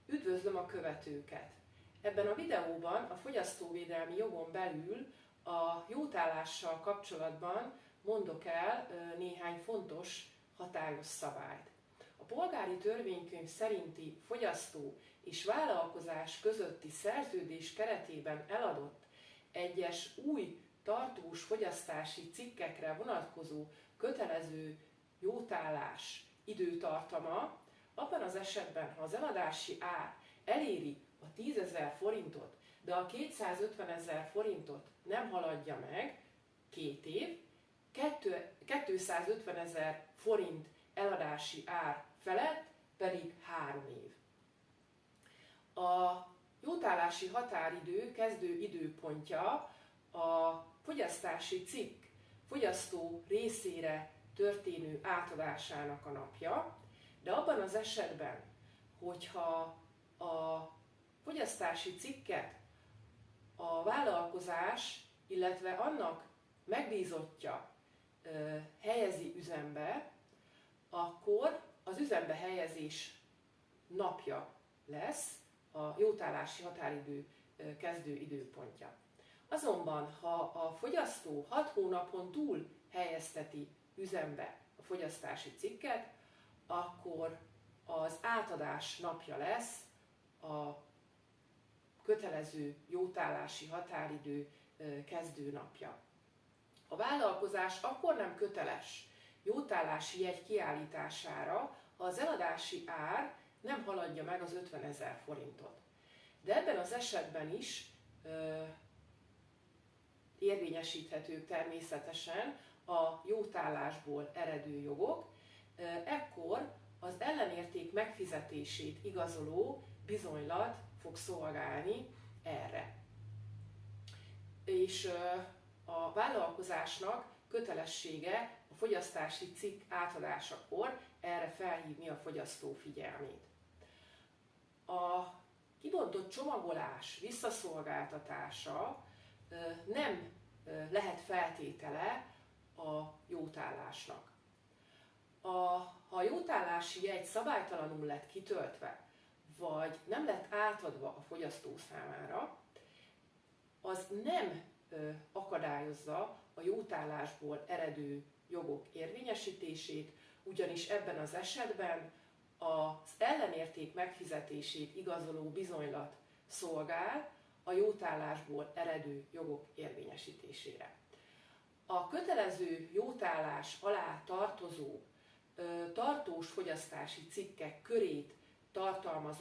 Üdvözlöm a követőket! Ebben a videóban a fogyasztóvédelmi jogon belül a jótállással kapcsolatban mondok el néhány fontos hatályos szabályt. A polgári törvénykönyv szerinti fogyasztó és vállalkozás közötti szerződés keretében eladott egyes új tartós fogyasztási cikkekre vonatkozó kötelező jótállás időtartama abban az esetben, ha az eladási ár eléri a 10 000 forintot, de a 250 000 forintot nem haladja meg 2 év, 250 000 forint eladási ár felett pedig 3 év. A jótállási határidő kezdő időpontja a fogyasztási cikk fogyasztó részére történő átadásának a napja, de abban az esetben, hogyha a fogyasztási cikket a vállalkozás, illetve annak megbízottja helyezi üzembe, akkor az üzembe helyezés napja lesz a jótállási határidő kezdő időpontja. Azonban, ha a fogyasztó 6 hónapon túl helyezteti üzembe a fogyasztási cikket, akkor az átadás napja lesz a kötelező jótállási határidő kezdő napja. A vállalkozás akkor nem köteles jótállási jegy kiállítására, ha az eladási ár nem haladja meg az 50 000 forintot. De ebben az esetben is érvényesíthetők természetesen a jótállásból eredő jogok, ekkor az ellenérték megfizetését igazoló bizonylat fog szolgálni erre. És a vállalkozásnak kötelessége a fogyasztási cikk átadásakor erre felhívni a fogyasztó figyelmét. A kibontott csomagolás visszaszolgáltatása nem lehet feltétele a jótállásnak. Ha a jótállási jegy szabálytalanul lett kitöltve, vagy nem lett átadva a fogyasztó számára, az nem akadályozza a jótállásból eredő jogok érvényesítését, ugyanis ebben az esetben az ellenérték megfizetését igazoló bizonylat szolgál a jótállásból eredő jogok érvényesítésére. A kötelező jótállás alá tartozó tartós fogyasztási cikkek körét tartalmazó